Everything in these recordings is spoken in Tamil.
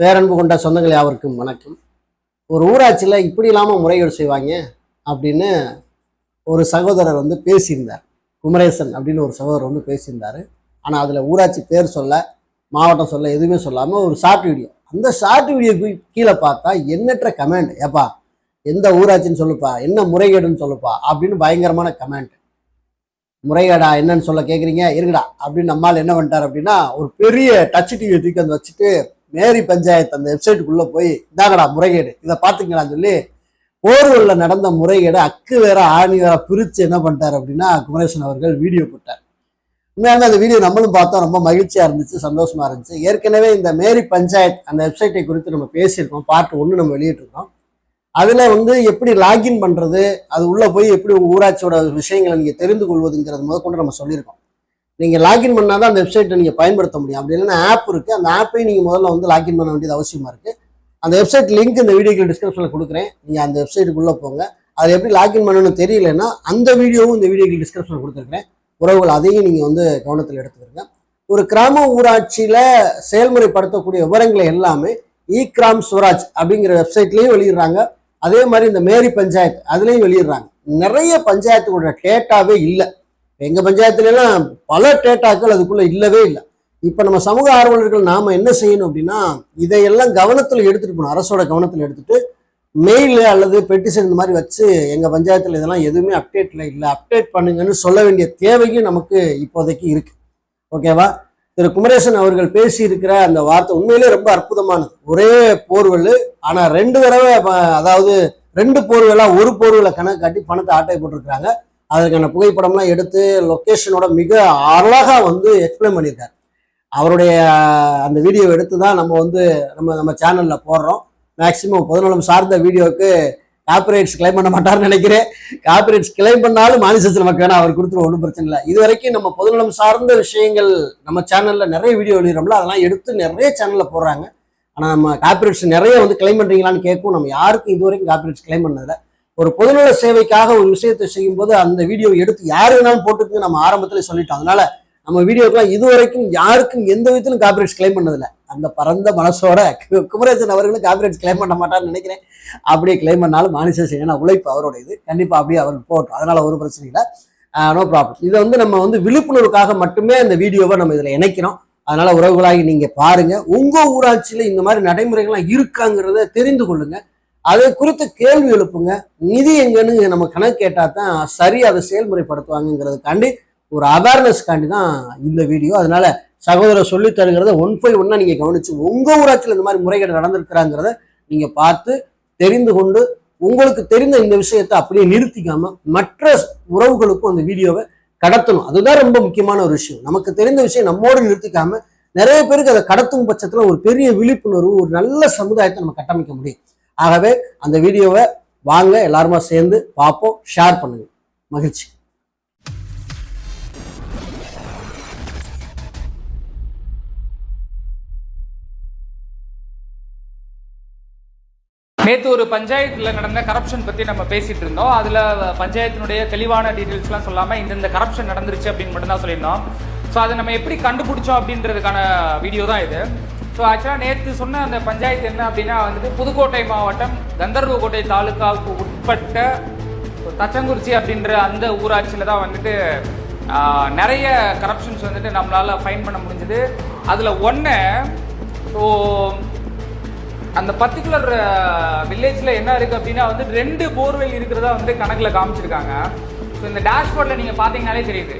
பேரன்பு கொண்ட சொந்தங்கள் யாவருக்கும் வணக்கம். ஒரு ஊராட்சியில் இப்படி இல்லாமல் முறைகேடு செய்வாங்க அப்படின்னு ஒரு சகோதரர் வந்து பேசியிருந்தார். குமரேசன் அப்படின்னு ஒரு சகோதரர் வந்து பேசியிருந்தார். ஆனால் அதில் ஊராட்சி பேர் சொல்ல, மாவட்டம் சொல்ல, எதுவுமே சொல்லாமல் ஒரு ஷார்ட் வீடியோ. அந்த ஷார்ட் வீடியோக்கு கீழே பார்த்தா எண்ணற்ற கமெண்ட். ஏப்பா எந்த ஊராட்சின்னு சொல்லுப்பா, என்ன முறைகேடுன்னு சொல்லுப்பா அப்படின்னு பயங்கரமான கமெண்ட். முறைகேடா என்னன்னு சொல்ல கேட்குறீங்க, இருக்குடா அப்படின்னு நம்மால் என்ன பண்ணிட்டார் அப்படின்னா, ஒரு பெரிய டச் டிவியை தூக்கி வந்து வச்சுட்டு மேரி பஞ்சாயத்து அந்த வெப்சைட்டுக்குள்ளே போய் இதாங்கடா முறைகேடு, இதை பார்த்துக்கலான்னு சொல்லி போர்வெல்ல நடந்த முறைகேடு அக்கு வேற ஆணி வேற பிரித்து என்ன பண்ணிட்டார் அப்படின்னா குமரேசன் அவர்கள் வீடியோ போட்டார். உண்மையாக அந்த வீடியோ நம்மளும் பார்த்தோம், ரொம்ப மகிழ்ச்சியாக இருந்துச்சு, சந்தோஷமா இருந்துச்சு. ஏற்கனவே இந்த மேரி பஞ்சாயத் அந்த வெப்சைட்டை குறித்து நம்ம பேசியிருக்கோம், பார்ட் 1 நம்ம வெளியிட்டிருக்கோம். அதில் வந்து எப்படி லாகின் பண்ணுறது, அது உள்ளே போய் எப்படி உங்கள் ஊராட்சியோட விஷயங்களை நீங்கள் தெரிந்து கொள்வதுங்கிறது முதற்கொண்டு நம்ம சொல்லியிருக்கோம். நீங்கள் லாகின் பண்ணால் தான் அந்த வெப்சைட்டை நீங்கள் பயன்படுத்த முடியும். அப்படி இல்லைன்னா ஆப் இருக்குது, அந்த ஆப்பையும் நீங்கள் முதல்ல வந்து லாகின் பண்ண வேண்டியது அவசியமாக இருக்குது. அந்த வெப்சைட் லிங்க் இந்த வீடியோக்கு டிஸ்கிரிப்ஷனில் கொடுக்குறேன், நீங்கள் அந்த வெப்சைட்டுக்குள்ளே போங்க. அதை எப்படி லாகின் பண்ணணும்னு தெரியலன்னா அந்த வீடியோவும் இந்த வீடியோக்கு டிஸ்கிரிப்ஷனில் கொடுத்துருக்கிறேன். உறவுகள் அதையும் நீங்கள் வந்து கவனத்தில் எடுத்துக்கிறீங்க. ஒரு கிராம ஊராட்சியில் செயல்முறைப்படுத்தக்கூடிய விவரங்களை எல்லாமே கிராம் ஸ்வராஜ் அப்படிங்கிற வெப்சைட்லேயும் வெளியிடுறாங்க. அதே மாதிரி இந்த மேரி பஞ்சாயத்து அதுலேயும் வெளியிடுறாங்க. நிறைய பஞ்சாயத்துகளோட டேட்டாவே இல்லை. எங்கள் பஞ்சாயத்துலாம் பல டேட்டாக்கள் அதுக்குள்ளே இல்லவே இல்லை. இப்போ நம்ம சமூக ஆர்வலர்கள் நாம் என்ன செய்யணும் அப்படின்னா, இதையெல்லாம் கவனத்தில் எடுத்துகிட்டு போகணும். அரசோட கவனத்தில் எடுத்துகிட்டு மெயில் அல்லது பெட்டிஷன் இந்த மாதிரி வச்சு எங்கள் பஞ்சாயத்தில் இதெல்லாம் எதுவுமே அப்டேட்டில் இல்லை, அப்டேட் பண்ணுங்கன்னு சொல்ல வேண்டிய தேவையும் நமக்கு இப்போதைக்கு இருக்குது. ஓகேவா? திரு குமரேசன் அவர்கள் பேசியிருக்கிற அந்த வார்த்தை உண்மையிலே ரொம்ப அற்புதமானது. ஒரே போர்வெல், ஆனால் 2 தடவை, அதாவது 2 போர்வெல்லாம் ஒரு போர்வெலை கணக்கு காட்டி பணத்தை ஆட்டை போட்டிருக்கிறாங்க. அதற்கான புகைப்படம்லாம் எடுத்து லொக்கேஷனோட மிக அழகாக வந்து எக்ஸ்பிளைன் பண்ணியிருக்காரு. அவருடைய அந்த வீடியோ எடுத்து தான் நம்ம வந்து நம்ம சேனலில் போடுறோம். மேக்சிமம் பொதுநலம் சார்ந்த வீடியோவுக்கு காப்பிரைட்ஸ் கிளைம் பண்ண மாட்டார்னு நினைக்கிறேன். காப்பிரைட்ஸ் கிளைம் பண்ணாலும் மானிசஸ் நமக்கு வேணா, அவர் கொடுத்துருவோம், ஒன்றும் பிரச்சனை இல்லை. இது வரைக்கும் நம்ம பொதுநலம் சார்ந்த விஷயங்கள் நம்ம சேனலில் நிறைய வீடியோ எழுதுறோம்ல, அதெல்லாம் எடுத்து நிறைய சேனலில் போடுறாங்க. ஆனால் நம்ம காப்பிரைட்ஸ் நிறைய வந்து கிளைம் பண்ணுறீங்களான்னு கேட்கும். நம்ம யாருக்கும் இது வரைக்கும் காப்பிரைட்ஸ் கிளைம் பண்ணதில்லை. ஒரு பொதுநல சேவைக்காக ஒரு விஷயத்தை செய்யும் போது அந்த வீடியோ எடுத்து யாரு வேணாலும் போட்டுக்கு நம்ம ஆரம்பத்துல சொல்லிட்டோம். அதனால நம்ம வீடியோக்கெல்லாம் இது வரைக்கும் யாருக்கும் எந்த விதத்திலும் காப்பிரைட்ஸ் கிளைம் பண்ணதில்லை. அந்த பரந்த மனசோட குமரேசன் அவர்களும் காப்பிரைட்ஸ் கிளைம் பண்ண மாட்டார்னு நினைக்கிறேன். அப்படியே கிளைம் பண்ணாலும் மானிசேஷன், ஏன்னா உழைப்பு அவரோட இது, கண்டிப்பா அப்படியே அவருக்கு போட்டோம். அதனால ஒரு பிரச்சனை இல்லை, நோ ப்ராப்ளம். இதை வந்து நம்ம வந்து விழிப்புணர்வுக்காக மட்டுமே இந்த வீடியோவை நம்ம இதில் இணைக்கிறோம். அதனால உறவுகளாகி நீங்க பாருங்க, உங்க ஊராட்சியில இந்த மாதிரி நடைமுறைகள்லாம் இருக்காங்கிறத தெரிந்து கொள்ளுங்க. அதை குறித்து கேள்வி எழுப்புங்க. நிதி எங்கன்னு நம்ம கணக்கு கேட்டால் தான் சரி அதை செயல்முறைப்படுத்துவாங்கிறதுக்காண்டி, ஒரு அவேர்னஸ்க்காண்டி தான் இந்த வீடியோ. அதனால சகோதரர் சொல்லி தருகிறத 1/1 நீங்க கவனிச்சு உங்க ஊராட்சியில் இந்த மாதிரி முறைகேடு நடந்திருக்கிறாங்கிறத நீங்க பார்த்து தெரிந்து கொண்டு உங்களுக்கு தெரிந்த இந்த விஷயத்தை அப்படியே நிறுத்திக்காம மற்ற உறவுகளுக்கும் அந்த வீடியோவை கடத்தணும். அதுதான் ரொம்ப முக்கியமான ஒரு விஷயம். நமக்கு தெரிந்த விஷயம் நம்மோடு நிறுத்திக்காம நிறைய பேருக்கு அதை கடத்தும் பட்சத்துல ஒரு பெரிய விழிப்புணர்வு, ஒரு நல்ல சமுதாயத்தை நம்ம கட்டமைக்க முடியும். ஆகவே அந்த வீடியோவை வாங்க எல்லாருமா சேர்ந்து பார்ப்போம், ஷேர் பண்ணுங்க. மகிழ்ச்சி. நேற்று ஒரு பஞ்சாயத்தில் நடந்த கரப்ஷன் பற்றி நம்ம பேசிகிட்டு இருந்தோம். அதில் பஞ்சாயத்தினுடைய தெளிவான டீட்டெயில்ஸ்லாம் சொல்லாமல் இந்த கரப்ஷன் நடந்துருச்சு அப்படின்னு மட்டும்தான் சொல்லியிருந்தோம். ஸோ அதை நம்ம எப்படி கண்டுபிடிச்சோம் அப்படின்றதுக்கான வீடியோ தான் இது. ஸோ ஆக்சுவலாக நேற்று சொன்ன அந்த பஞ்சாயத்து என்ன அப்படின்னா வந்துட்டு புதுக்கோட்டை மாவட்டம் கந்தர்வக்கோட்டை தாலுக்காவுக்கு உட்பட்ட தச்சங்குறிச்சி அப்படின்ற அந்த ஊராட்சியில் தான் வந்துட்டு நிறைய கரப்ஷன்ஸ் வந்துட்டு நம்மளால் ஃபைன் பண்ண முடிஞ்சது. அதில் ஒன்று, ஸோ அந்த பர்டிகுலர் வில்லேஜில் என்ன இருக்குது அப்படின்னா வந்து 2 போர்வெல் இருக்கிறதா வந்து கணக்கில் காமிச்சிருக்காங்க. ஸோ இந்த டேஷ்போர்டில் நீங்கள் பார்த்தீங்கன்னாலே தெரியுது.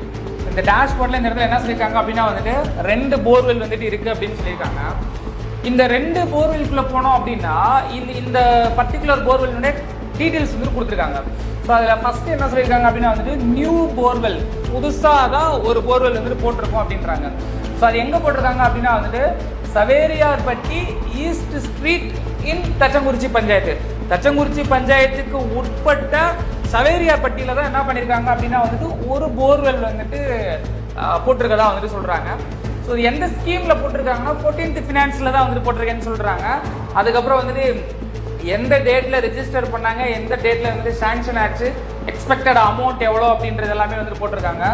இந்த டேஷ்போர்டில் இந்த இடத்துல என்ன சொல்லியிருக்காங்க அப்படின்னா வந்துட்டு 2 போர்வெல் வந்துட்டு இருக்குது அப்படின்னு சொல்லியிருக்காங்க. இந்த 2 போர்வெல்குள்ளே போனோம் அப்படின்னா இந்த பர்டிகுலர் போர்வெல்னுடைய டீட்டெயில்ஸ் வந்துட்டு கொடுத்துருக்காங்க. ஸோ அதில் ஃபஸ்ட்டு என்ன சொல்லியிருக்காங்க அப்படின்னா வந்துட்டு நியூ போர்வெல், புதுசாக தான் ஒரு போர்வெல் வந்துட்டு போட்டிருக்கோம் அப்படின்றாங்க. ஸோ அது எங்கே போட்டிருக்காங்க அப்படின்னா வந்துட்டு Saveriyarpatti east street in Thachankurichi panchayat. Thachankurichi பஞ்சாயத்துக்கு உட்பட்ட சவேரியார்பட்டியில் தான் என்ன பண்ணியிருக்காங்க அப்படின்னா வந்துட்டு ஒரு போர்வெல் வந்துட்டு போட்டிருக்கதா வந்துட்டு சொல்கிறாங்க. ஸோ எந்த ஸ்கீமில் போட்டிருக்காங்கன்னா 14th ஃபினான்ஸில் தான் வந்துட்டு போட்டிருக்கேன்னு சொல்கிறாங்க. அதுக்கப்புறம் வந்துட்டு எந்த டேட்டில் ரெஜிஸ்டர் பண்ணாங்க, எந்த டேட்டில் வந்துட்டு சாங்ஷன் ஆச்சு, எக்ஸ்பெக்டட் அமௌண்ட் எவ்வளோ அப்படின்றது எல்லாமே வந்துட்டு போட்டிருக்காங்க.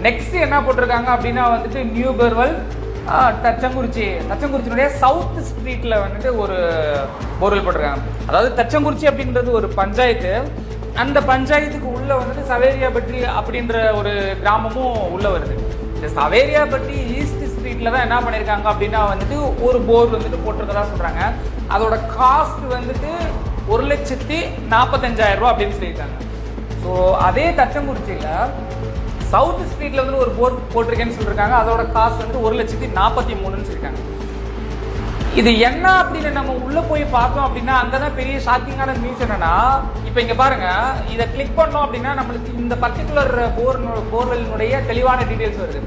நெக்ஸ்ட் என்ன போட்டிருக்காங்க அப்படின்னா வந்துட்டு நியூ போர்வெல் தச்சங்குறிச்சியினுடைய சவுத் ஸ்ட்ரீட்ல வந்துட்டு ஒரு போர்வெல் போட்டிருக்காங்க. அதாவது தச்சங்குறிச்சி அப்படின்றது ஒரு பஞ்சாயத்து. அந்த பஞ்சாயத்துக்கு உள்ள வந்துட்டு சவேரியாபட்டி அப்படின்ற ஒரு கிராமமும் உள்ள வருது. இந்த சவேரியாபட்டி ஈஸ்ட் ஸ்ட்ரீட்ல தான் என்ன பண்ணியிருக்காங்க அப்படின்னா வந்துட்டு ஒரு போர் வந்துட்டு போட்டிருக்கதா சொல்றாங்க. அதோட காஸ்ட் வந்துட்டு 1,45,000 ரூபா அப்படின்னு சொல்லியிருக்காங்க. ஸோ அதே தச்சங்குறிச்சியில சவுத் ஸ்ட்ரீட்ல வந்து ஒரு போர் போட்டிருக்கேன்னு சொல்லியிருக்காங்க. அதோட காஸ்ட் வந்து 1,43,000 சொல்லியிருக்காங்க. இது என்ன அப்படின்னு நம்ம உள்ள போய் பார்த்தோம் அப்படின்னா அங்கதான் பெரிய ஷாக்கிங்கான நியூஸ் என்னன்னா, இப்ப இங்க பாருங்க, இதை கிளிக் பண்ணோம் அப்படின்னா நம்மளுக்கு இந்த பர்டிகுலர் போர்வெல்னுடைய தெளிவான டீடைல்ஸ் வருது.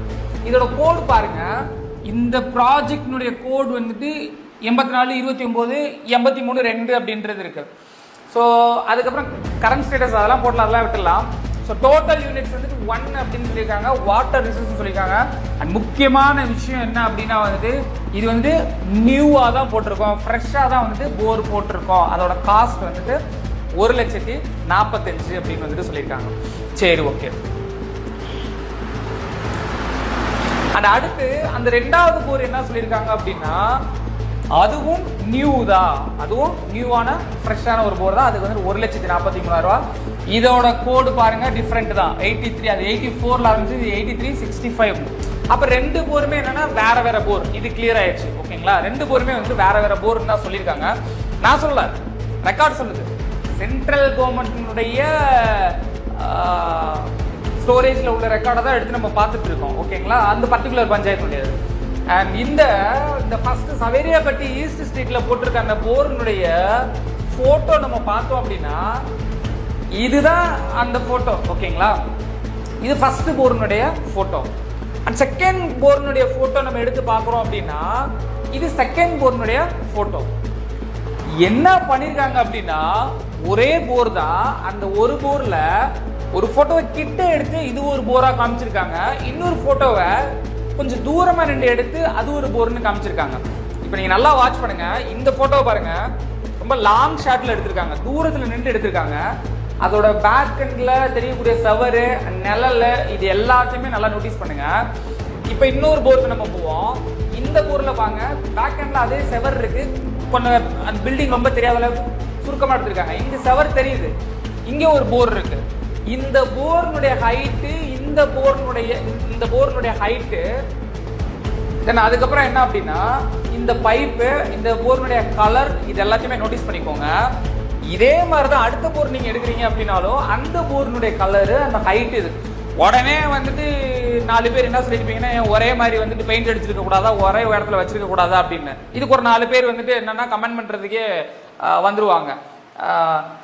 இதோட கோடு பாருங்க, இந்த ப்ராஜெக்டினுடைய கோடு வந்துட்டு 84/29/83/2 அப்படின்றது இருக்கு. ஸோ அதுக்கப்புறம் கரண்ட் ஸ்டேட்டஸ் அதெல்லாம் போட்டலாம், அதெல்லாம் விட்டுடலாம். ஸோ டோட்டல் யூனிட்ஸ் வந்துட்டு 1 அப்படின்னு சொல்லியிருக்காங்க. வாட்டர் ரிசோர்ஸ் சொல்லியிருக்காங்க. அண்ட் முக்கியமான விஷயம் என்ன அப்படின்னா வந்துட்டு இது வந்து நியூவாக தான் போட்டிருக்கோம், ஃப்ரெஷ்ஷாக தான் வந்துட்டு போர் போட்டிருக்கோம். அதோட காஸ்ட் வந்துட்டு 1,45,000 அப்படின்னு வந்துட்டு சொல்லியிருக்காங்க. சரி, ஓகே. அண்ட் அடுத்து அந்த 2வது போர் என்ன சொல்லியிருக்காங்க அப்படின்னா அதுவும் நியூ தான், அதுவும் நியூவான ஃப்ரெஷ்ஷான ஒரு போர் தான். அதுக்கு வந்து 1,43,000 ரூபா. இதோட கோடு பாருங்க டிஃப்ரெண்ட் தான். 83, அது 84ல ஆரம்பிச்சு, இது 83, 65. அப்ப 2 போருமே என்னன்னா வேற வேற போர். இது கிளியர் ஆயிடுச்சு, ஓகேங்களா? 2 போருமே வந்து வேற வேற போர்னு தான் சொல்லியிருக்காங்க. நான் சொல்லல, ரெக்கார்ட் சொல்லுது. சென்ட்ரல் கவர்மெண்ட்டினுடைய ஸ்டோரேஜ்ல உள்ள ரெக்கார்டை தான் எடுத்து நம்ம பார்த்துட்டு இருக்கோம், ஓகேங்களா? அந்த பர்டிகுலர் பஞ்சாயத்துடையது. அண்ட் இந்த ஃபர்ஸ்ட் சவேரியாபட்டி ஈஸ்ட் ஸ்ட்ரீட்ல போட்டிருக்க அந்த போர்னுடைய போட்டோ நம்ம பார்த்தோம் அப்படின்னா இதுதான் அந்த போட்டோ, ஓகேங்களா? இது ஃபர்ஸ்ட் போர்னுடைய போட்டோ. அண்ட் செகண்ட் போர்னுடைய போட்டோ நம்ம எடுத்து பார்க்குறோம் அப்படின்னா இது செகண்ட் போர்னுடைய போட்டோ. என்ன பண்ணிருக்காங்க அப்படின்னா ஒரே போர் தான். அந்த ஒரு போர்ல ஒரு போட்டோவை கிட்ட எடுத்து இது ஒரு போரா காமிச்சிருக்காங்க, இன்னொரு போட்டோவை கொஞ்சம் தூரமா நின்று எடுத்து அது ஒரு போர்னு காமிச்சிருக்காங்க. இப்போ நீங்க நல்லா வாட்ச் பண்ணுங்க, இந்த போட்டோவை பாருங்க, ரொம்ப லாங் ஷாட்ல எடுத்திருக்காங்க, தூரத்துல நின்று எடுத்திருக்காங்க. அதோட பேக் எண்ட்ல தெரியக்கூடிய சவரு, நிழல், இது எல்லாத்தையுமே நல்லா நோட்டீஸ் பண்ணுங்க. இப்போ இன்னொரு போருக்கு நம்ம போவோம். இந்த போர்ல பாங்க, பேக் எண்ட்ல அதே செவர் இருக்கு, கொஞ்சம் அந்த பில்டிங் ரொம்ப தெரியாத அளவுக்கு சுருக்கமா எடுத்திருக்காங்க. இங்க செவர் தெரியுது, இங்க ஒரு போர் இருக்கு. இந்த போர்னுடைய ஹைட்டு, இந்த போர்னுடைய ஹைட்டு, தென் அதுக்கப்புறம் என்ன அப்படின்னா இந்த பைப்பு, இந்த போர்னுடைய கலர், இது எல்லாத்தையுமே நோட்டீஸ் பண்ணிக்கோங்க. இதே மாதிரி தான் அடுத்த போர் நீங்க எடுக்கிறீங்க அப்படின்னாலும் அந்த போர்னுடைய கலரு, அந்த ஹைட், இது உடனே வந்துட்டு 4 பேர் என்ன சொல்லியிருப்பீங்கன்னா ஒரே மாதிரி வந்துட்டு பெயிண்ட் அடிச்சிருக்க கூடாதா, ஒரே இடத்துல வச்சிருக்க கூடாதா அப்படின்னு. இதுக்கு ஒரு 4 பேர் வந்துட்டு என்னன்னா கமெண்ட் பண்றதுக்கே வந்துருவாங்க.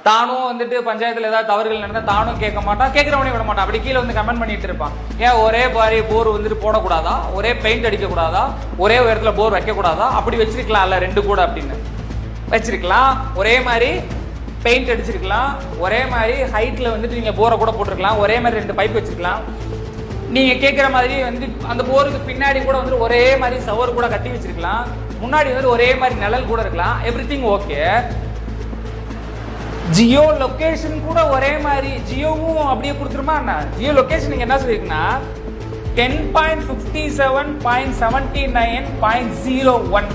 தானும் வந்துட்டு பஞ்சாயத்துல ஏதாவது தவறுகள் நடந்தா தானும் கேட்க மாட்டான், கேட்கிறவனே விட மாட்டான். அப்படி கீழே வந்து கமெண்ட் பண்ணிட்டு இருப்பான், ஏன் ஒரே மாதிரி போர் வந்துட்டு போடக்கூடாதா, ஒரே பெயிண்ட் அடிக்க கூடாதா, ஒரே இடத்துல போர் வைக்க கூடாதா, அப்படி வச்சிருக்கலாம்ல 2 கூட அப்படின்னு வச்சிருக்கலாம். ஒரே மாதிரி பெயிண்ட் அடிச்சிருக்கலாம், ஒரே மாதிரி ஹைட்ல வந்துட்டு நீங்க போரை கூட போட்டிருக்கலாம், ஒரே மாதிரி 2 பைப் வச்சிருக்கலாம். நீங்க கேட்குற மாதிரி வந்து அந்த போருக்கு பின்னாடி கூட வந்து ஒரே மாதிரி சவர் கூட கட்டி வச்சிருக்கலாம், முன்னாடி வந்து ஒரே மாதிரி நிழல் கூட இருக்கலாம். Everything okay. ஜியோ லொகேஷன் கூட ஒரே மாதிரி, ஜியோவும் அப்படியே கொடுத்துருமா என்ன? ஜியோ லொகேஷன் நீங்க என்ன சொல்லிருக்குன்னா 10.57.79.01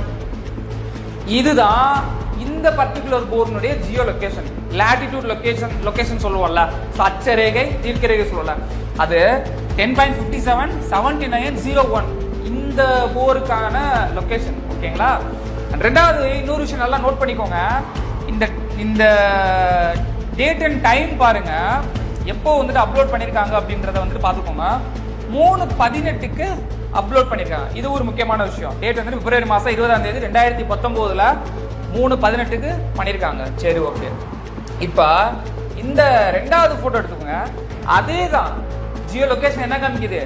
இதுதான் இந்த பர்டிகுலர் போர்னுடைய ஜியோ லொகேஷன். லாட்டிடியூட் லொகேஷன் சொல்லுவோம்ல, அச்சரேகை தீர்க்கரேகை சொல்லுவோம்ல, அது 10.57.79.01 இந்த போருக்கான லொகேஷன், ஓகேங்களா? ரெண்டாவது இன்னொரு விஷயம் நல்லா நோட் பண்ணிக்கோங்க, இந்த டேட் அண்ட் டைம் பாருங்க, எப்போ வந்துட்டு அப்லோட் பண்ணிருக்காங்க அப்படின்றத வந்துட்டு பாத்துக்கோங்க. 3/18 அப்லோட் பண்ணிருக்காங்க. இது ஒரு முக்கியமான விஷயம். டேட் வந்து பிப்ரவரி மாசம் 20ஆம் தேதி 2019ல 3/18 பண்ணிருக்காங்க. சரி, ஓகே. இப்ப இந்த 2வது போட்டோ எடுத்துக்கோங்க. அதே தான் ஜியோ லொகேஷன் என்ன காமிக்குது,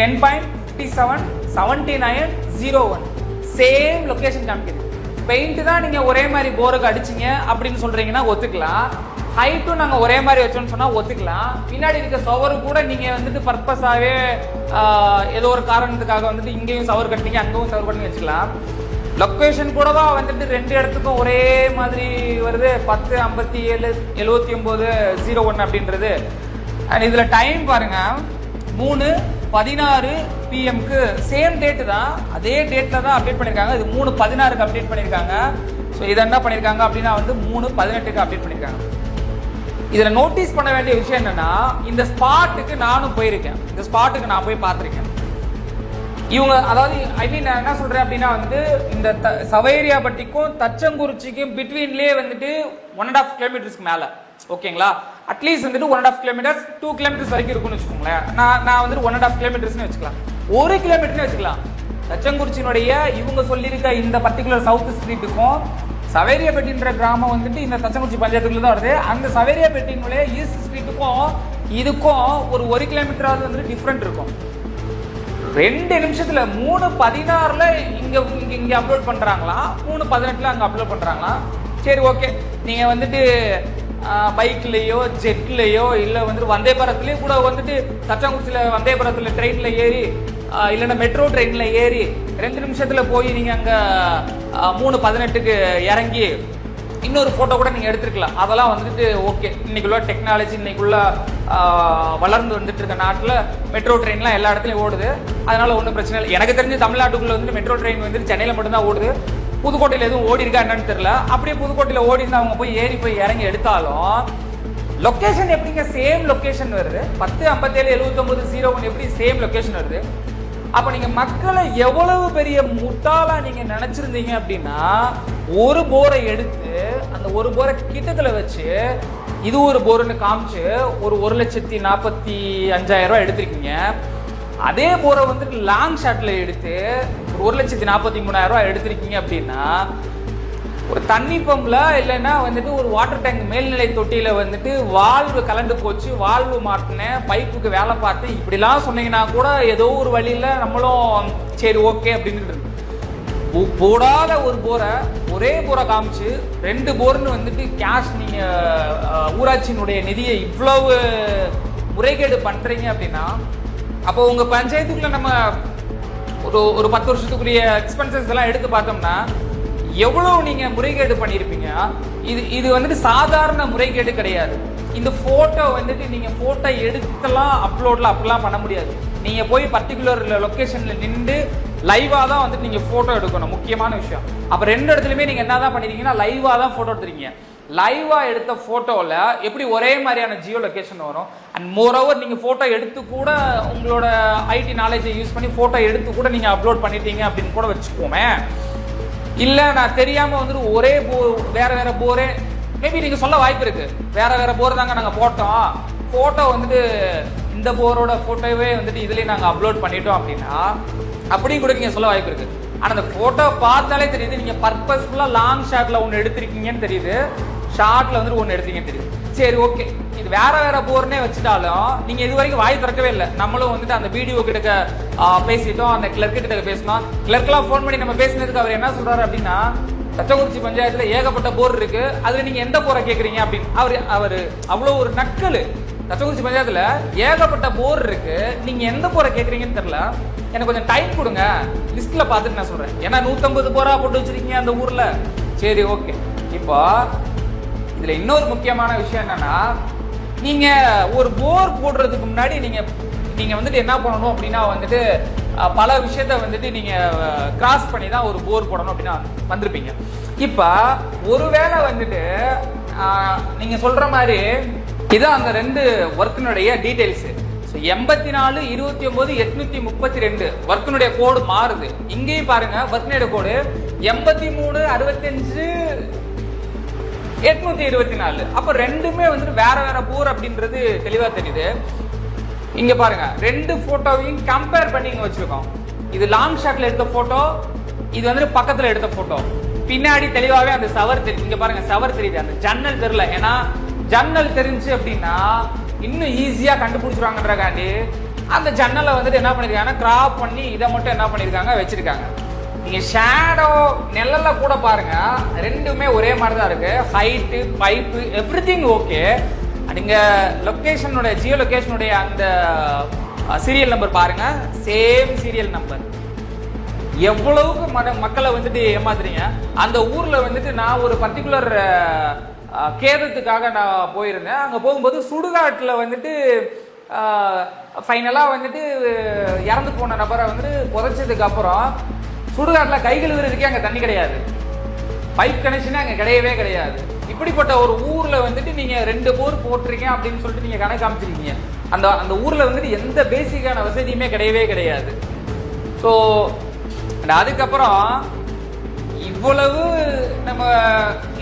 10.57.79.01 சேம் லொகேஷன் காமிக்குது. பெயிண்ட் தான் நீங்க ஒரே மாதிரி போருக்கு அடிச்சிங்க அப்படின்னு சொல்றீங்கன்னா ஒத்துக்கலாம். ஹைட்டும் நாங்க ஒரே மாதிரி வச்சோம்னு சொன்னா ஒத்துக்கலாம். பின்னாடி இருக்க சவரு கூட நீங்க வந்துட்டு பர்பஸாவே ஏதோ ஒரு காரணத்துக்காக வந்துட்டு இங்கேயும் சவர் கட்டிங்க அங்கேயும் சவர் கட்டி வச்சுக்கலாம். லொக்கேஷன் கூட தான் வந்துட்டு 2 இடத்துக்கும் ஒரே மாதிரி வருது, 10.57.79.01 அப்படின்றது. அண்ட் இதுல டைம் பாருங்க, 3/16 PM சேம் டேட்டு தான், அதே டேட்டில் தான் அப்டேட் பண்ணியிருக்காங்க. இது 3/16 அப்டேட் பண்ணியிருக்காங்க. ஸோ இதை என்ன பண்ணியிருக்காங்க அப்படின்னா வந்து 3/18 அப்டேட் பண்ணியிருக்காங்க. இதில் நோட்டீஸ் பண்ண வேண்டிய விஷயம் என்னன்னா, இந்த ஸ்பாட்டுக்கு நானும் போயிருக்கேன், இந்த ஸ்பாட்டுக்கு நான் போய் பார்த்துருக்கேன். இவங்க அதாவது நான் என்ன சொல்றேன் அப்படின்னா வந்து இந்த சவேரியாபட்டிக்கும் தச்சங்குறிச்சிக்கும் பிட்வீன்லேயே வந்துட்டு 1.5 கிலோமீட்டர்ஸ்க்கு மேலே, ஓகேங்களா, அட்லீஸ்ட் வந்துட்டு 1.5 கிலோமீட்டர்ஸ் 2 கிலோமீட்டர்ஸ் வரைக்கும் இருக்குன்னு வச்சுக்கோங்களேன். நான் வந்துட்டு 1.5 கிலோமீட்டர்ஸ்னு வச்சுக்கலாம், 1 கிலோமீட்டர்னு வச்சுக்கலாம். தச்சங்குறிச்சியினுடைய இவங்க சொல்லியிருக்க இந்த பர்டிகுலர் சவுத் ஸ்ட்ரீட்டுக்கும் சவேரியாபட்டின்ற கிராமம் வந்துட்டு இந்த தச்சங்குறிச்சி பஞ்சாயத்துக்குள்ள தான் வருது. அந்த சவேரியாபட்டியினுடைய ஈஸ்ட் ஸ்ட்ரீட்டுக்கும் இதுக்கும் ஒரு 1 கிலோமீட்டராவது வந்துட்டு டிஃப்ரெண்ட் இருக்கும். 2 நிமிஷத்துல 3:16 இங்க அப்லோட் பண்றாங்களா, 3:18 அங்க அப்லோட் பண்றாங்களா. சரி, ஓகே, நீங்க வந்துட்டு பைக்லயோ ஜெட்லயோ இல்ல வந்துட்டு வந்தே பாரத்லயோ கூட வந்துட்டு தச்சாங்குறிச்சியில வந்தே பாரத்ல ட்ரெயின்ல ஏறி இல்லைன்னா மெட்ரோ ட்ரெயின்ல ஏறி 2 நிமிஷத்துல போய் நீங்க அங்க 3:18 இறங்கி இன்னொரு போட்டோ கூட நீங்க எடுத்துருக்கலாம். அதெல்லாம் வந்துட்டு ஓகே. இன்னைக்குள்ள டெக்னாலஜி, இன்னைக்குள்ள வளர்ந்து வந்துட்டு இருக்க நாட்டில் மெட்ரோ ட்ரெயின்லாம் எல்லா இடத்துலையும் ஓடுது, அதனால ஒன்றும் பிரச்சனை இல்லை. எனக்கு தெரிஞ்சு தமிழ்நாட்டுக்குள்ள வந்துட்டு மெட்ரோ ட்ரெயின் வந்துட்டு சென்னையில் மட்டும்தான் ஓடுது. புதுக்கோட்டையில் எதுவும் ஓடி இருக்கா என்னன்னு தெரியல. அப்படியே புதுக்கோட்டையில் ஓடி இருந்து அவங்க போய் ஏறி போய் இறங்கி எடுத்தாலும் லொக்கேஷன் எப்படிங்க சேம் லொக்கேஷன் வருது? 10577901 எப்படி சேம் லொக்கேஷன் வருது? அப்ப நீங்க மக்களை எவ்வளவு பெரிய முட்டாளா நீங்க நினைச்சிருந்தீங்க அப்படின்னா, ஒரு போரை எடுத்து அந்த ஒரு போரை கிட்டத்துல வச்சு இது ஒரு போர்னு காமிச்சு ஒரு 1,45,000 எடுத்திருக்கீங்க. அதே போரை வந்துட்டு லாங் ஷாட்ல எடுத்து ஒரு 1,43,000 எடுத்திருக்கீங்க அப்படின்னா, ஒரு தண்ணி பம்பில் இல்லைன்னா வந்துட்டு ஒரு வாட்டர் டேங்க் மேல்நிலை தொட்டியில் வந்துட்டு வால்வு கலண்டு போச்சு, வால்வு மாட்டினேன், பைப்புக்கு வேலை பார்த்து இப்படிலாம் சொன்னீங்கன்னா கூட ஏதோ ஒரு வழியில் நம்மளும் சரி ஓகே அப்படின்னு போடாத ஒரு போரை ஒரே போரை காமிச்சு 2 போர்னு வந்துட்டு கேஷ் நீங்கள் ஊராட்சியினுடைய நிதியை இவ்வளவு முறைகேடு பண்ணுறீங்க அப்படின்னா, அப்போ உங்கள் பஞ்சாயத்துக்குள்ள நம்ம ஒரு 10 வருஷத்துக்குரிய எக்ஸ்பென்சஸ் எல்லாம் எடுத்து பார்த்தோம்னா எவ்வளவு நீங்க முறைகேடு பண்ணியிருப்பீங்க. இது வந்துட்டு சாதாரண முறைகேடு கிடையாது. இந்த போட்டோ வந்துட்டு நீங்க போட்டோ எடுத்துலாம் அப்லோட்ல அப்படிலாம் பண்ண முடியாது. நீங்க போய் பர்டிகுலர் லொகேஷன்ல நின்று லைவா தான் வந்துட்டு நீங்க போட்டோ எடுக்கணும், முக்கியமான விஷயம். அப்ப 2 இடத்துலயுமே நீங்க என்னதான் பண்ணிருக்கீங்கன்னா லைவா தான் போட்டோ எடுத்துருக்கீங்க. லைவா எடுத்த போட்டோல எப்படி ஒரே மாதிரியான ஜியோ லொகேஷன் வரும்? அண்ட் மோரோவர் நீங்க போட்டோ எடுத்து கூட உங்களோட ஐடி நாலேஜை யூஸ் பண்ணி போட்டோ எடுத்து கூட நீங்க அப்லோட் பண்ணிட்டீங்க அப்படின்னு கூட வச்சுக்கோமே. இல்ல நான் தெரியாம வந்துட்டு ஒரே வேற வேற போரே மேபி நீங்க சொல்ல வாய்ப்பு இருக்கு, வேற வேற போர் தாங்க நாங்க போட்டோம், போட்டோ வந்துட்டு இந்த போரோட போட்டோவே வந்துட்டு இதுலயே நாங்க அப்லோட் பண்ணிட்டோம் அப்படின்னா அப்படியும் கூட நீங்க சொல்ல வாய்ப்பு இருக்கு. ஆனா அந்த போட்டோ பார்த்தாலே தெரியுது நீங்க பர்பஸ்ஃபுல்லா லாங் ஷாட்ல ஒன்னு எடுத்திருக்கீங்கன்னு தெரியுது, ஷார்ட்ல வந்துட்டு ஒன்னு எடுத்தீங்கன்னு தெரியுது. சரி, ஓகே, இது வேற வேற போர்னே வச்சுட்டாலும் நீங்க இது வரைக்கும் வாய் திறக்கவே இல்லை. நம்மளும் வந்துட்டு அந்த வீடியோ கிட்ட பேசிட்டோம், அந்த கிளர்க் கிட்ட பேசணும். கிளர்க்லாம் ஃபோன் பண்ணி நம்ம பேசினதுக்கு அவர் என்ன சொல்றாரு அப்படின்னா, தச்சங்குறிச்சி பஞ்சாயத்துல ஏகப்பட்ட போர் இருக்கு, அதுல நீங்க எந்த போரை கேக்குறீங்க அப்படின்னு. அவரு அவ்வளவு ஒரு நக்கலு. தச்சங்குறிச்சி பஞ்சாயத்துல ஏகப்பட்ட போர் இருக்கு, நீங்க எந்த போரை கேக்குறீங்கன்னு தெரியல, எனக்கு கொஞ்சம் டைம் கொடுங்க, லிஸ்ட்ல பார்த்துட்டு நான் சொல்றேன். ஏன்னா 150 போரா போட்டு வச்சிருக்கீங்க அந்த ஊர்ல. சரி, ஓகே. இப்போ இதுல இன்னொரு முக்கியமான விஷயம் என்னன்னா, நீங்க ஒரு போர் போடுறதுக்கு முன்னாடி நீங்க வந்துட்டு என்ன பண்ணணும் அப்படின்னா வந்துட்டு பல விஷயத்த வந்துட்டு நீங்க கிராஸ் பண்ணி தான் ஒரு போர் போடணும் அப்படின்னா வந்திருப்பீங்க. இப்ப ஒருவேளை வந்துட்டு நீங்க சொல்ற மாதிரி இதான் அந்த 2 ஒர்க்கினுடைய டீடைல்ஸ். 84 29 832 ஒர்க்கினுடைய கோடு மாறுது. இங்கேயும் பாருங்க ஒர்க்கினுடைய கோடு 83 65 824. அப்ப ரெண்டுமே வந்துட்டு வேற வேற போர் அப்படின்றது தெளிவா தெரியுது. இங்க பாருங்க 2 போட்டோவையும் கம்பேர் பண்ணி இங்க வச்சிருக்கோம். இது லாங் ஷாட்ல எடுத்த போட்டோ, இது வந்துட்டு பக்கத்துல எடுத்த போட்டோ. பின்னாடி தெளிவாவே அந்த சவர் தெரியுது. இங்க பாருங்க சவர் தெரியுது, அந்த ஜன்னல் தெரியல. ஏன்னா ஜன்னல் தெரிஞ்சு அப்படின்னா இன்னும் ஈஸியா கண்டுபிடிச்சிருவாங்கன்றக்காண்டி அந்த ஜன்னலை வந்துட்டு என்ன பண்ணிருக்காங்கன்னா கிராப் பண்ணி இதை மட்டும் என்ன பண்ணிருக்காங்க வச்சிருக்காங்க. நீங்க ஷேடோ நெல்ல கூட பாருங்க, ரெண்டுமே ஒரே மாதிரி தான் இருக்கு. Height, pipe, everything okay. நீங்க லொகேஷனுடைய ஜியோ லொகேஷனுடைய அந்த சீரியல் நம்பர் பாருங்க, சேம் சீரியல் நம்பர். எவ்வளவுக்கு மக்களை வந்துட்டு ஏமாத்துறீங்க. அந்த ஊர்ல வந்துட்டு நான் ஒரு பர்டிகுலர் கேதத்துக்காக நான் போயிருந்தேன். அங்க போகும்போது சுடுகாட்டுல வந்துட்டு ஃபைனலாக வந்துட்டு இறந்து போன நபரை வந்துட்டு புதைச்சதுக்கு அப்புறம் சுடுகாட்டில் கை கழுவுறதுக்கே அங்கே தண்ணி கிடையாது, பைப் கனெக்ஷனே அங்கே கிடையவே கிடையாது. இப்படிப்பட்ட ஒரு ஊரில் வந்துட்டு நீங்கள் 2 போர் போட்டுறீங்க அப்படின்னு சொல்லிட்டு நீங்கள் கணக்கு காமிச்சிருக்கீங்க. அந்த ஊரில் வந்துட்டு எந்த பேசிக்கான வசதியுமே கிடையவே கிடையாது. ஸோ அதுக்கப்புறம் இவ்வளவு நம்ம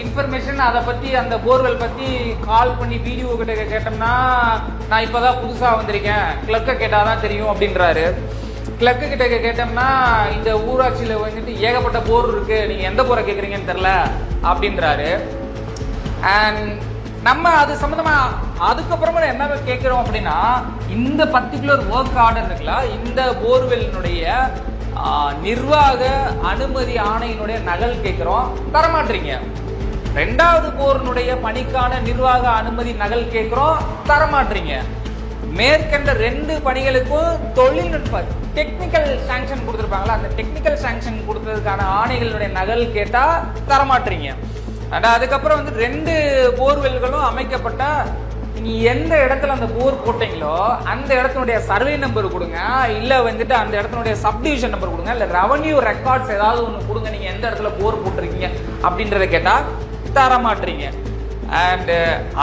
இன்ஃபர்மேஷன் அதை பற்றி, அந்த போர்வெல் பற்றி கால் பண்ணி வீடியோ கிட்ட கேட்டோம்னா, நான் இப்போ தான் புதுசாக வந்திருக்கேன், கிளர்க்கை கேட்டால் தான் தெரியும் அப்படின்றாரு. கிளர்க்கு கிட்ட கேட்டோம்னா, இந்த ஊராட்சியில் வந்துட்டு ஏகப்பட்ட போர் இருக்கு, நீங்கள் எந்த போரை கேட்குறீங்கன்னு தெரில அப்படின்றாரு. அண்ட் நம்ம அது சம்மந்தமாக அதுக்கப்புறமா என்ன கேட்குறோம் அப்படின்னா, இந்த பர்டிகுலர் ஒர்க் ஆர்டர் இருக்குல்ல, இந்த போர்வெல்லினுடைய நிர்வாக அனுமதி ஆணையினுடைய நகல் கேட்குறோம், தரமாட்டீங்க. 2வது போரினுடைய பணிக்கான நிர்வாக அனுமதி நகல் கேட்குறோம், தரமாட்டீங்க. மேற்கண்ட 2 பணிகளுக்கும் தொழில்நுட்ப டெக்னிக்கல் சாங்ஷன் கொடுத்துருப்பாங்களா, அந்த டெக்னிக்கல் சாங்ஷன் கொடுத்ததுக்கான ஆணைகளுடைய நகல் கேட்டால் தரமாட்டீங்க. அதுக்கப்புறம் வந்து 2 போர்வெல்களும் அமைக்கப்பட்ட, நீ எந்த இடத்துல அந்த போர் போட்டீங்களோ அந்த இடத்தினுடைய சர்வே நம்பர் கொடுங்க, இல்லை வந்துட்டு அந்த இடத்தினுடைய சப்டிவிஷன் நம்பர் கொடுங்க, இல்லை ரெவன்யூ ரெக்கார்ட்ஸ் ஏதாவது ஒன்று கொடுங்க, நீங்கள் எந்த இடத்துல போர் போட்டிருக்கீங்க அப்படின்றத கேட்டால் தரமாட்டீங்க. அண்ட்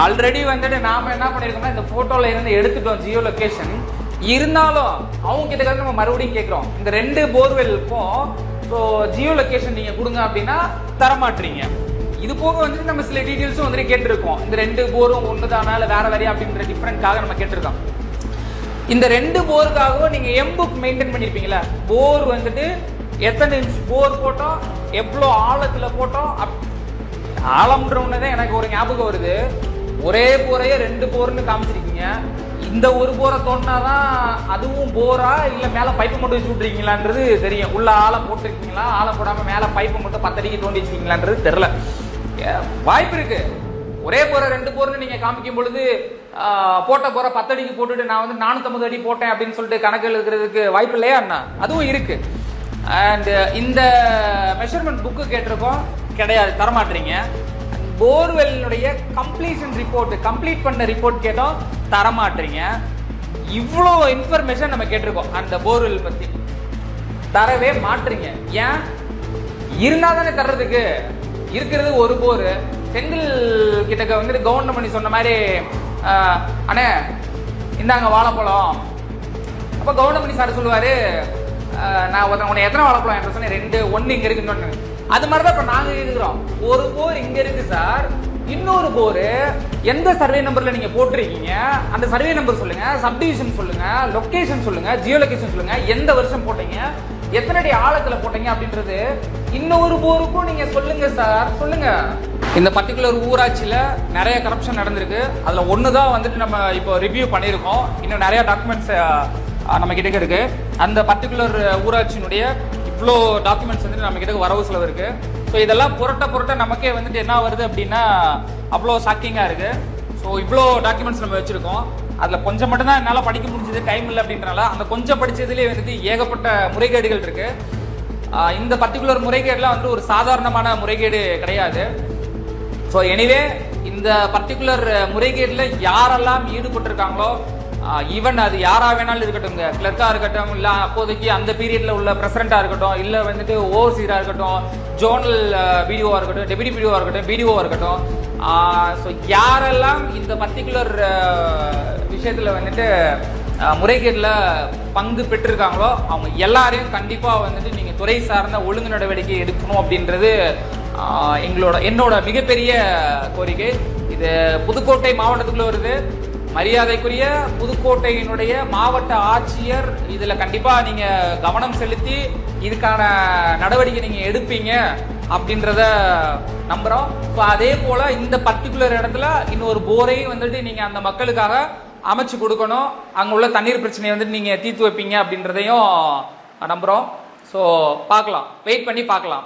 ஆல்ரெடி வந்துட்டு நாம் என்ன பண்ணியிருக்கோம்னா, இந்த ஃபோட்டோவில் இருந்து எடுத்துட்டோம் ஜியோ லொக்கேஷன். இருந்தாலும் அவங்க கிட்ட நம்ம மறுபடியும் கேட்குறோம், இந்த 2 போர்வெல்லுக்கும் ஸோ ஜியோ லொக்கேஷன் நீங்கள் கொடுங்க அப்படின்னா தரமாட்டீங்க. இது போக வந்துட்டு நம்ம சில டீட்டெயில்ஸும் வந்துட்டு கேட்டிருக்கோம், இந்த 2 போரும் ஒன்று தானா இல்லை வேற வேறையா அப்படின்ற டிஃப்ரெண்ட்காக நம்ம கேட்டிருக்கோம். இந்த 2 போருக்காகவும் நீங்கள் எம்புக் மெயின்டைன் பண்ணியிருப்பீங்களா, போர் வந்துட்டு எத்தனை இன்ச் போர் போட்டோம், எவ்வளோ ஆழத்தில் போட்டோம். ஆழம்ன்ற ஒன்று தான் எனக்கு ஒரு ஞாபகம் வருது, ஒரே போரையே 2 போர்னு காமிச்சிருக்கீங்க. இந்த ஒரு போரை தோண்டினாதான் அதுவும் போரா, இல்லை மேலே பைப்பு மட்டும் வச்சு விட்ருக்கீங்களான்றது தெரியும். உள்ள ஆழம் போட்டிருக்கீங்களா, ஆழம் போடாமல் மேலே பைப்பு மட்டும் 10 அடிக்கு தோண்டி வச்சிருக்கீங்களான்றது தெரில. வாய்ப்பு இருக்கு, ஒரே போரை 2 போர்னு நீங்க காமிக்கும் பொழுது போட்ட போற 10 அடிக்கு போட்டுட்டு நான் வந்து 450 அடி போட்டேன் அப்படின்னு சொல்லிட்டு கணக்கு எழுதுறதுக்கு வாய்ப்பு இல்லையா அண்ணா? அதுவும் இருக்கு. அண்ட் இந்த மெஷர்மெண்ட் புக்கு கேட்டிருக்கோம், கிடையாது, தரமாட்டீங்க. போர்வெல்லுடைய கம்ப்ளீஷன் ரிப்போர்ட், கம்ப்ளீட் பண்ண ரிப்போர்ட் கேட்டோம், தரமாட்டீங்க. இவ்வளோ இன்ஃபர்மேஷன் நம்ம கேட்டிருக்கோம் அந்த போர்வெல் பத்தி, தரவே மாட்டீங்க. ஏன்? இருந்தா தானே தர்றதுக்கு. இருக்கிறது ஒரு போர். செந்தில் கிட்டக்க வந்துட்டு கவர்மெண்ட் சொன்ன மாதிரி, அண்ணே இந்தாங்க வாழைப்பழம். அப்போ கவர்மெண்ட் சார் சொல்லுவாரு, நான் உன்னை எத்தனை வாழைப்பழம் என்று சொன்னேன், 2, 1 இங்க இருக்குன்னு. அது மாதிரிதான் இப்ப நாங்க இருக்கிறோம். ஒரு போர் இங்க இருக்கு சார், இன்னொரு போர் எந்த சர்வே நம்பர்ல நீங்க போட்டிருக்கீங்க, அந்த சர்வே நம்பர் சொல்லுங்க, சப்டிவிஷன் சொல்லுங்க, லொகேஷன் சொல்லுங்க, ஜியோ லொகேஷன் சொல்லுங்க, எந்த வருஷம் போட்டீங்க, எத்தனை அடி ஆழத்துல போட்டீங்க அப்படின்றது இன்னொரு போருக்கும் நீங்க சொல்லுங்க சார், சொல்லுங்க. இந்த பர்டிகுலர் ஊராட்சியில நிறைய கரப்ஷன் நடந்திருக்கு. அதுல ஒண்ணுதான் வந்துட்டு நம்ம இப்போ ரிவ்யூ பண்ணியிருக்கோம். இன்னும் நிறைய டாக்குமெண்ட்ஸ் நம்ம கிட்ட இருக்கு. அந்த பர்டிகுலர் ஊராட்சியினுடைய இவ்வளோ டாக்குமெண்ட்ஸ் வந்துட்டு நம்ம கிட்ட வரவு செலவு இருக்கு. ஸோ இதெல்லாம் புரட்ட நமக்கே வந்துட்டு என்ன வருது அப்படின்னா அவ்வளோ ஷாக்கிங்காக இருக்கு. ஸோ இவ்வளோ டாக்குமெண்ட்ஸ் நம்ம வச்சிருக்கோம். அதில் கொஞ்சம் மட்டும்தான் என்னால் படிக்க முடிஞ்சது, டைம் இல்லை அப்படின்றனால. அந்த கொஞ்சம் படித்ததுலேயே வந்துட்டு ஏகப்பட்ட முறைகேடுகள் இருக்கு. இந்த பர்டிகுலர் முறைகேடுலாம் வந்துட்டு ஒரு சாதாரணமான முறைகேடு கிடையாது. ஸோ எனிவே இந்த பர்டிகுலர் முறைகேடில் யாரெல்லாம் ஈடுபட்டிருக்காங்களோ, ஈவன் அது யாரா வேணாலும் இருக்கட்டும், கிளர்க்கா இருக்கட்டும், இல்லை அப்போதைக்கு அந்த பீரியட்ல உள்ள பிரசிடண்டா இருக்கட்டும், இல்லை வந்துட்டு ஓவர்சீரா இருக்கட்டும், ஜோனல் பிடிஓவா இருக்கட்டும், டெபியூட்டி பிடிஓவா இருக்கட்டும், பிடிஓவா இருக்கட்டும், ஸோ யாரெல்லாம் இந்த பர்டிகுலர் விஷயத்துல வந்துட்டு முறைகேட்டில் பங்கு பெற்றிருக்காங்களோ அவங்க எல்லாரையும் கண்டிப்பாக வந்துட்டு நீங்கள் துறை சார்ந்த ஒழுங்கு நடவடிக்கை எடுக்கணும் அப்படின்றது என்னோட மிகப்பெரிய கோரிக்கை. இது புதுக்கோட்டை மாவட்டத்துக்குள்ள வருது. மரியாதைக்குரிய புதுக்கோட்டையினுடைய மாவட்ட ஆட்சியர் இதில் கண்டிப்பாக நீங்கள் கவனம் செலுத்தி இதுக்கான நடவடிக்கை நீங்கள் எடுப்பீங்க அப்படின்றத நம்புகிறோம். ஸோ அதே போல் இந்த பர்டிகுலர் இடத்துல இன்னொரு போரையும் வந்துட்டு நீங்கள் அந்த மக்களுக்காக அமைச்சு கொடுக்கணும். அங்கே உள்ள தண்ணீர் பிரச்சனையை வந்துட்டு நீங்கள் தீர்த்து வைப்பீங்க அப்படின்றதையும் நம்புகிறோம். ஸோ பார்க்கலாம், வெயிட் பண்ணி பார்க்கலாம்.